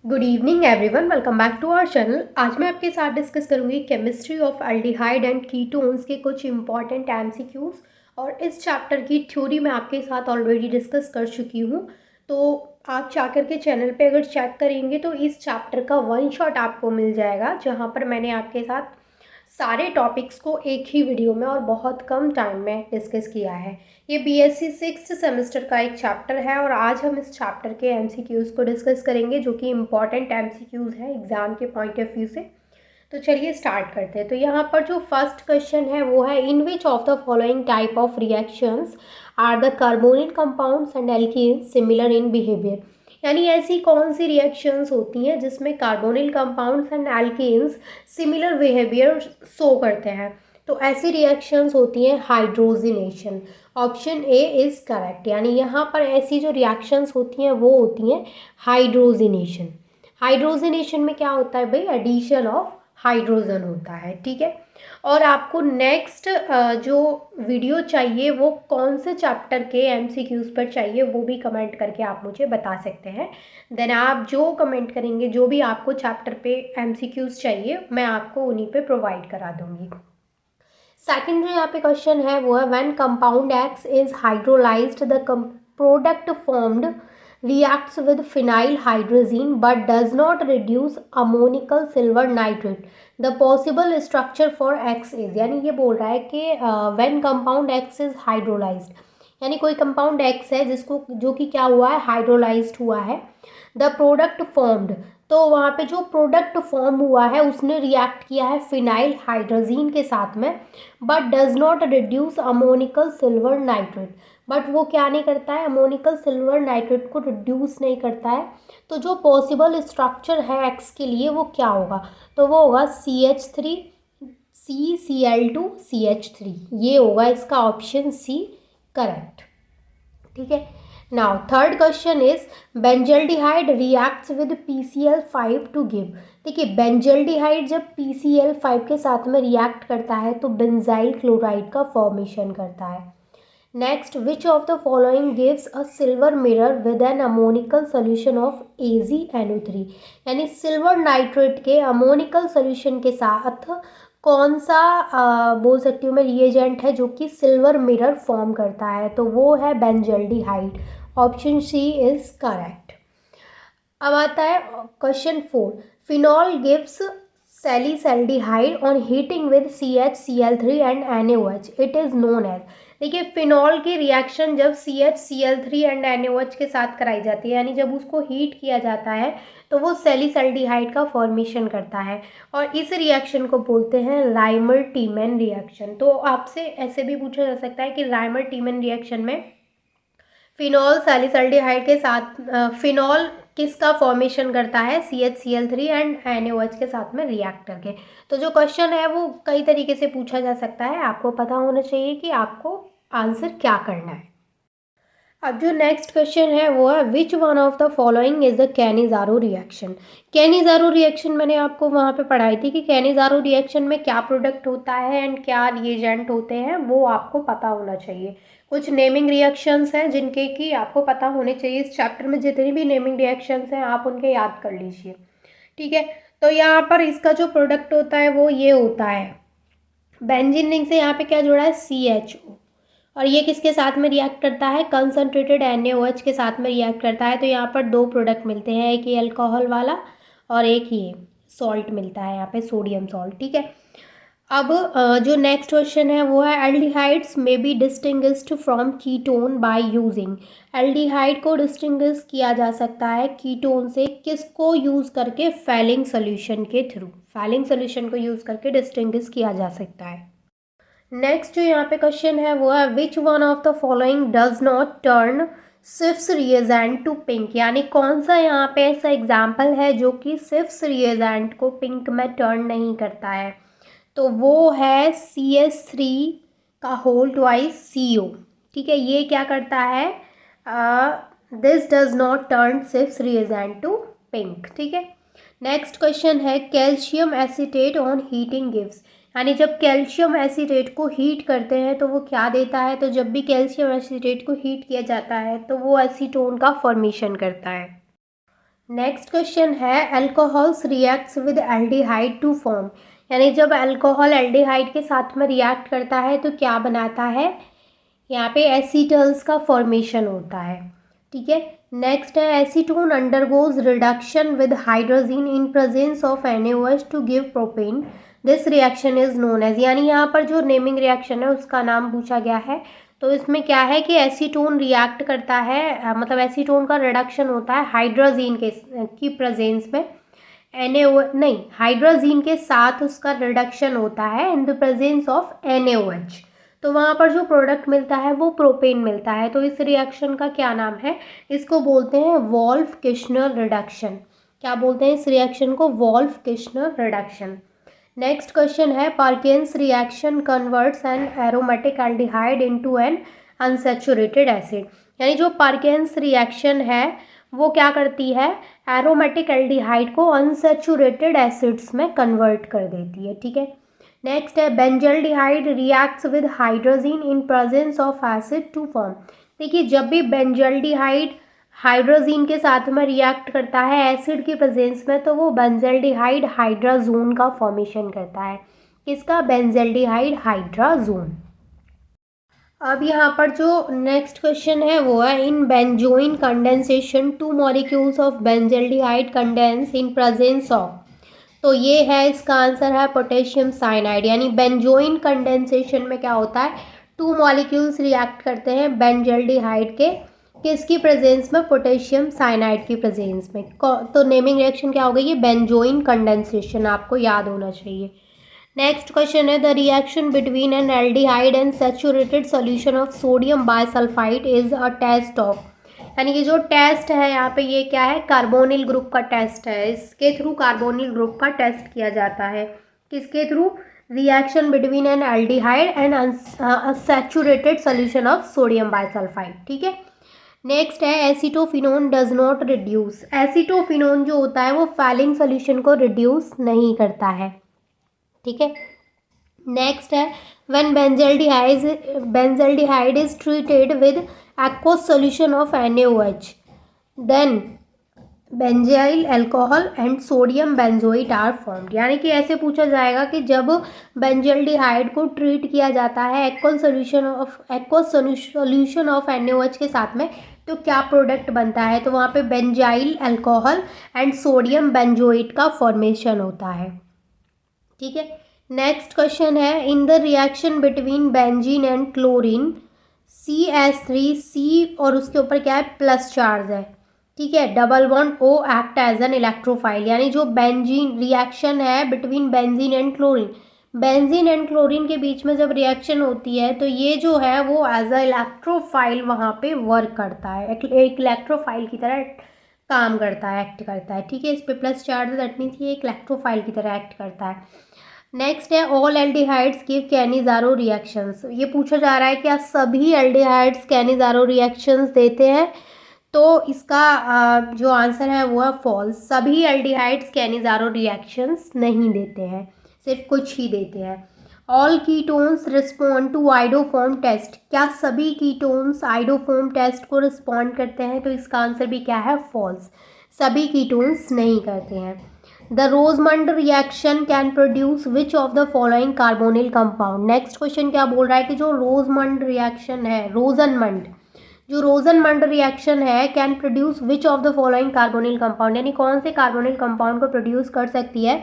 Good evening everyone, welcome back to our channel. आज मैं आपके साथ डिस्कस करूंगी chemistry of aldehyde and ketones के कुछ इंपॉर्टेंट एमसीक्यूज। और इस चैप्टर की थ्योरी मैं आपके साथ ऑलरेडी डिस्कस कर चुकी हूँ। तो आप जाकर के चैनल पे अगर चेक करेंगे तो इस चैप्टर का वन शॉट आपको मिल जाएगा, जहाँ पर मैंने आपके साथ सारे टॉपिक्स को एक ही वीडियो में और बहुत कम टाइम में डिस्कस किया है। ये बीएससी सिक्स्थ सेमेस्टर का एक चैप्टर है और आज हम इस चैप्टर के एमसीक्यूज़ को डिस्कस करेंगे, जो कि इम्पॉर्टेंट एमसीक्यूज़ हैं एग्ज़ाम के पॉइंट ऑफ व्यू से। तो चलिए स्टार्ट करते हैं। तो यहाँ पर जो फर्स्ट क्वेश्चन है वो है, in which of the following type of reactions are the carbonyl compounds and alkenes similar in behaviour. यानी ऐसी कौन सी रिएक्शंस होती हैं जिसमें carbonyl compounds and alkenes similar behaviour show करते हैं। तो ऐसी रिएक्शंस होती हैं hydrogenation. Option A is correct. यानी यहाँ पर ऐसी जो रिएक्शंस होती हैं वो होती हैं हाइड्रोजिनेशन। हाइड्रोजिनेशन में क्या होता है भाई? एडिशन ऑफ हाइड्रोजन होता है। ठीक है। और आपको नेक्स्ट जो वीडियो चाहिए वो कौन से चैप्टर के एमसीक्यूज़ पर चाहिए वो भी कमेंट करके आप मुझे बता सकते हैं। देन आप जो कमेंट करेंगे, जो भी आपको चैप्टर पे एमसीक्यूज़ चाहिए, मैं आपको उन्हीं पे प्रोवाइड करा दूँगी। सेकेंड जो यहाँ पे क्वेश्चन है वो है, when compound x is hydrolysed the product formed reacts with phenyl hydrazine but does not reduce ammonical silver nitrate. The possible structure for X is, यानी ये बोल रहा है कि when compound X is hydrolyzed, यानी कोई कंपाउंड X है जिसको जो कि क्या हुआ है, हाइड्रोलाइज्ड हुआ है। द प्रोडक्ट फॉर्म्ड, तो वहाँ पे जो प्रोडक्ट फॉर्म हुआ है उसने रिएक्ट किया है फिनाइल हाइड्रोजीन के साथ में, but does not reduce ammoniacal silver nitrate. But वो क्या नहीं करता है, अमोनिकल सिल्वर नाइट्रेट को रिड्यूस नहीं करता है। तो जो पॉसिबल स्ट्रक्चर है एक्स के लिए वो क्या होगा? तो वो होगा CH3 CCl2CH3। ये होगा इसका ऑप्शन सी करेक्ट। ठीक है। Now third question is, benzaldehyde reacts with PCl5 to give. देखिए, बेंजल्डिहाइड जब PCl5 के साथ में रिएक्ट करता है तो बेंजाइल क्लोराइड का फॉर्मेशन करता है। Next, which of the following gives a silver mirror with an ammoniacal solution of AgNO3। यानी सिल्वर नाइट्रेट के अमोनिकल सोल्यूशन के साथ कौन सा बोल सकती हूँ मैं रिएजेंट है जो कि सिल्वर मिरर फॉर्म करता है? तो वो है benzaldehyde. Option C is correct. अब आता है question 4, phenol gives salicylaldehyde on heating with CHCl3 and NaOH, it is known as. देखिए, फिनॉल की रिएक्शन जब CHCl3 एंड NaOH के साथ कराई जाती है, यानी जब उसको हीट किया जाता है तो वो सैलिसल्डिहाइड का फॉर्मेशन करता है और इस रिएक्शन को बोलते हैं राइमर टीमन रिएक्शन। तो आपसे ऐसे भी पूछा जा सकता है कि राइमर टीमन रिएक्शन में फिनॉल सैलिसल्डिहाइड के साथ फिनॉल किसका फॉर्मेशन करता है? CHCl3 एंड NaOH के साथ में रिएक्ट करके। तो जो क्वेश्चन है वो कई तरीके से पूछा जा सकता है, आपको पता होना चाहिए कि आपको आंसर क्या करना है। अब जो नेक्स्ट क्वेश्चन है वो है, which one of the following is the Cannizzaro reaction. Cannizzaro reaction मैंने आपको वहाँ पे पढ़ाई थी कि कैनिजारो रिएक्शन में क्या प्रोडक्ट होता है एंड क्या रिएजेंट होते हैं, वो आपको पता होना चाहिए। कुछ नेमिंग रिएक्शंस हैं जिनके कि आपको पता होने चाहिए। इस चैप्टर में जितनी भी नेमिंग रिएक्शंस हैं आप उनके याद कर लीजिए। ठीक है। तो यहाँ पर इसका जो प्रोडक्ट होता है वो ये होता है, बेंजीन रिंग से यहाँ पे क्या जुड़ा है? CHO। और ये किसके साथ में रिएक्ट करता है? कंसनट्रेटेड NaOH के साथ में रिएक्ट करता है। तो यहाँ पर दो प्रोडक्ट मिलते हैं, एक ये अल्कोहल वाला और एक ये सॉल्ट मिलता है यहाँ पे, सोडियम सॉल्ट। ठीक है। अब जो नेक्स्ट क्वेश्चन है वो है, एल्डिहाइड्स में be distinguished from ketone by using. Aldehyde को डिस्टिंग्विश किया जा सकता है कीटोन से किसको यूज़ करके? फैलिंग सोल्यूशन के थ्रू। फैलिंग सोल्यूशन को यूज़ करके डिस्टिंग्विश किया जा सकता है। नेक्स्ट जो यहाँ पे क्वेश्चन है वो है, which one of the following does not turn swift reagent to pink. यानी कौन सा यहाँ पे ऐसा एग्जाम्पल है जो कि स्विफ्ट रिएजेंट को पिंक में टर्न नहीं करता है? तो वो है CH3 का होल ट्वाइस CO। ठीक है। ये क्या करता है? This does not turn swift reagent to pink. ठीक है। नेक्स्ट क्वेश्चन है, calcium acetate on heating gives. यानी जब कैल्शियम एसीटेट को हीट करते हैं तो वो क्या देता है? तो जब भी कैल्शियम एसीटेट को हीट किया जाता है तो वो एसीटोन का फॉर्मेशन करता है। नेक्स्ट क्वेश्चन है alcohols reacts with aldehyde to form, यानी जब अल्कोहल एल्डिहाइड के साथ में रिएक्ट करता है तो क्या बनाता है, यहाँ पे एसीटल्स का फॉर्मेशन होता है। ठीक है, नेक्स्ट है acetone undergoes reduction with hydrogen in presence of NaOH to give propane, this reaction is known as, यानी यहाँ पर जो नेमिंग रिएक्शन है उसका नाम पूछा गया है। तो इसमें क्या है कि एसीटोन रिएक्ट करता है, मतलब एसीटोन का रिडक्शन होता है हाइड्रोजीन की प्रेजेंस में, नहीं हाइड्रोजीन के साथ उसका रिडक्शन होता है in the presence of NaOH, तो वहाँ पर जो प्रोडक्ट मिलता है वो प्रोपेन मिलता है। तो इस रिएक्शन का क्या नाम है, इसको बोलते हैं वॉल्फ किश्नर रिडक्शन। क्या बोलते हैं इस रिएक्शन को, Wolff Kishner reduction. Next question है Perkin's reaction converts an aromatic aldehyde into an unsaturated acid, यानी जो पार्किन्स रिएक्शन है वो क्या करती है, एरोमेटिक एल्डिहाइड को अनसैचुरेटेड एसिड्स में कन्वर्ट कर देती है। ठीक है, नेक्स्ट है benzaldehyde reacts with hydrogen in presence of acid to form. देखिए जब भी बेंजल्डिहाइड हाइड्रोजन के साथ में रिएक्ट करता है एसिड की प्रेजेंस में, तो वो बेंजल्डिहाइड हाइड्राजोन का फॉर्मेशन करता है। किसका, बेंजल्डिहाइड हाइड्राजोन। अब यहाँ पर जो नेक्स्ट क्वेश्चन है वो है in benzoin condensation two molecules of benzaldehyde condense in presence of, तो ये है इसका आंसर है पोटेशियम साइनाइड, यानी बेंजोइन कंडेंसेशन में क्या होता है, टू मॉलिक्यूल्स रिएक्ट करते हैं बेंजल्डिहाइड के किसकी प्रेजेंस में, पोटेशियम साइनाइड की प्रेजेंस में। तो नेमिंग रिएक्शन क्या हो गई, ये बेंजोइन कंडेंसेशन, आपको याद होना चाहिए। नेक्स्ट क्वेश्चन है the reaction between an aldehyde and saturated solution of sodium bisulphite is a test of, यानी कि जो टेस्ट है यहाँ पे ये क्या है, कार्बोनिल ग्रुप का टेस्ट है, इसके थ्रू कार्बोनिल ग्रुप का टेस्ट किया जाता है। किसके through, reaction between an aldehyde and saturated solution of sodium bisulphide. ठीक है, नेक्स्ट है acetophenone does not reduce, acetophenone जो होता है वो फैलिंग सॉल्यूशन को रिड्यूस नहीं करता है। ठीक है, नेक्स्ट है when benzaldehyde is treated with aqueous solution of NaOH then benzyl alcohol and sodium benzoate are formed, यानी कि ऐसे पूछा जाएगा कि जब बेंजल्डिहाइड को ट्रीट किया जाता है एक्वस सोल्यूशन ऑफ NaOH के साथ में, तो क्या प्रोडक्ट बनता है, तो वहाँ पे benzyl alcohol and sodium benzoate का फॉर्मेशन होता है। ठीक है, नेक्स्ट क्वेश्चन है in the reaction between benzene and chlorine CH3 और उसके ऊपर क्या है, प्लस चार्ज है। ठीक है, double bond O act as an electrophile, यानी जो बेंजीन रिएक्शन है between benzene and chlorine, benzene and chlorine के बीच में जब रिएक्शन होती है तो ये जो है वो एज अ इलेक्ट्रोफाइल वहाँ पे वर्क करता है, एक इलेक्ट्रोफाइल की तरह काम करता है, एक्ट करता है। ठीक है, इस पे प्लस चार्ज दैट मीन्स ये एक इलेक्ट्रोफाइल की तरह एक्ट करता है। नेक्स्ट है all aldehydes give Cannizzaro reactions, ये पूछा जा रहा है क्या सभी एल्डिहाइड्स कैनिजारो रिएक्शंस देते हैं, तो इसका जो आंसर है वो है फॉल्स, सभी एल्डिहाइड्स कैनिजारो रिएक्शंस नहीं देते हैं, सिर्फ कुछ ही देते हैं। All ketones respond to iodoform test, क्या सभी कीटोन्स आइडोफॉर्म टेस्ट को रिस्पॉन्ड करते हैं, तो इसका आंसर भी क्या है, फॉल्स, सभी कीटोन्स नहीं करते हैं। The Rosenmund reaction can produce which of the following carbonyl compound, next question क्या बोल रहा है कि जो रोजमंड रिएक्शन है, जो रोजनमंड रिएक्शन है can produce which of the following carbonyl compound, यानी कौन से कार्बोनिल कंपाउंड को प्रोड्यूस कर सकती है,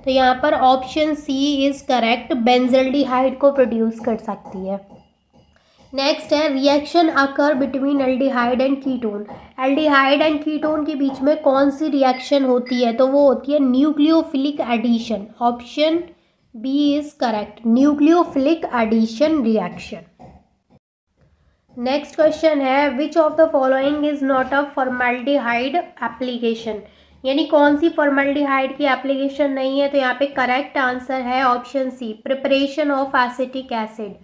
तो यहाँ पर option C is correct, benzaldehyde को प्रोड्यूस कर सकती है। नेक्स्ट है reaction occur between aldehyde and ketone, aldehyde and ketone के बीच में कौन सी रिएक्शन होती है, तो वो होती है nucleophilic addition, option B is correct, nucleophilic addition reaction. Next question है which of the following is not a formaldehyde application, यानी कौन सी फॉर्मल्डिहाइड की एप्लीकेशन नहीं है, तो यहाँ पे करेक्ट आंसर है option C, preparation of acetic acid,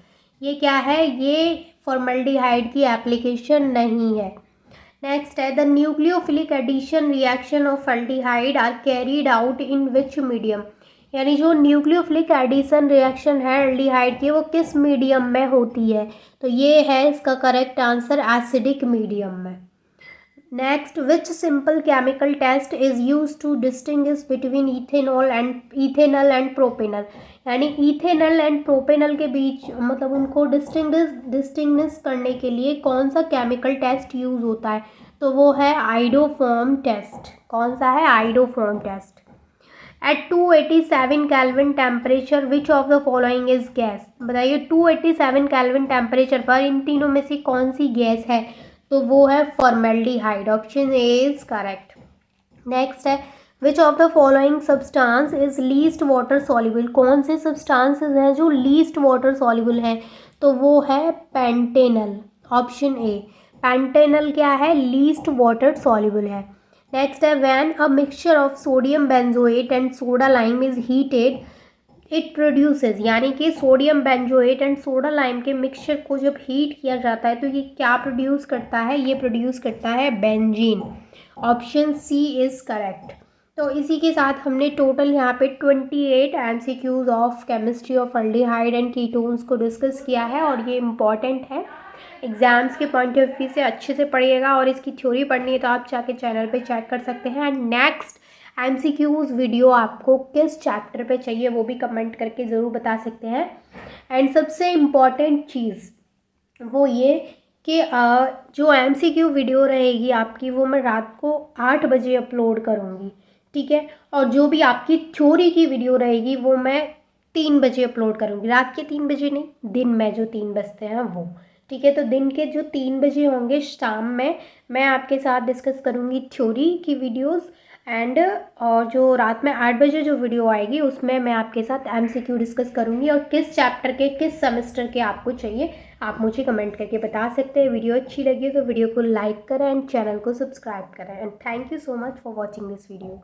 ये क्या है, ये फॉर्मल्डिहाइड की एप्लीकेशन नहीं है। नेक्स्ट है the nucleophilic addition reaction of aldehyde are carried out in which medium, यानी जो न्यूक्लियोफिलिक एडिशन रिएक्शन है एल्डिहाइड की वो किस मीडियम में होती है, तो ये है इसका करेक्ट आंसर, एसिडिक मीडियम में। Next, which simple chemical test is use to distinguish between ethanal and propanal, यानी इथेनल एंड प्रोपेनल के बीच मतलब उनको डिस्टिंग्विश करने के लिए कौन सा केमिकल टेस्ट यूज़ होता है, तो वो है आइडोफॉर्म टेस्ट। कौन सा है? Iodoform test. At 287 kelvin temperature which of the following is gas, बताइए 287 केल्विन टेम्परेचर पर इन तीनों में से कौन सी गैस है, तो वो है formaldehyde. Option A is correct. Next है, which of the following substance is least water soluble, कौन से सब्सटेंसेस हैं जो लीस्ट वाटर सॉल्युबल हैं, तो वो है पेंटेनल। ऑप्शन ए, पेंटेनल क्या है? लीस्ट वाटर सॉल्युबल है। नेक्स्ट है, when a mixture of sodium benzoate and soda lime is heated it produces, यानी कि sodium benzoate and soda lime के मिक्सचर को जब हीट किया जाता है तो ये क्या प्रोड्यूस करता है? ये प्रोड्यूस करता है benzene. Option C is correct. तो इसी के साथ हमने टोटल यहाँ पे 28 MCQs of chemistry of aldehyde and ketones को डिस्कस किया है, और ये इम्पॉर्टेंट है एग्जाम्स के पॉइंट ऑफ व्यू से। अच्छे से पढ़िएगा, और इसकी थ्योरी पढ़नी है तो आप जाके चैनल पे चेक कर सकते हैं। एंड नेक्स्ट MCQs वीडियो आपको किस चैप्टर पे चाहिए वो भी कमेंट करके ज़रूर बता सकते हैं। एंड सबसे इम्पॉर्टेंट चीज़ वो ये कि जो MCQ वीडियो रहेगी आपकी वो मैं रात को 8 बजे अपलोड करूँगी, ठीक है। और जो भी आपकी थ्योरी की वीडियो रहेगी वो मैं 3 बजे अपलोड करूँगी, रात के 3 बजे नहीं, दिन में जो 3 बजते हैं वो, ठीक है। तो दिन के जो 3 बजे होंगे शाम में मैं आपके साथ डिस्कस करूँगी थ्योरी की वीडियोस, एंड और जो रात में 8 बजे जो वीडियो आएगी उसमें मैं आपके साथ MCQ डिस्कस करूँगी, और किस चैप्टर के किस सेमेस्टर के आपको चाहिए आप मुझे कमेंट करके बता सकते हैं। वीडियो अच्छी लगी तो वीडियो को लाइक करें एंड चैनल को सब्सक्राइब करें। And thank you so much for watching this video.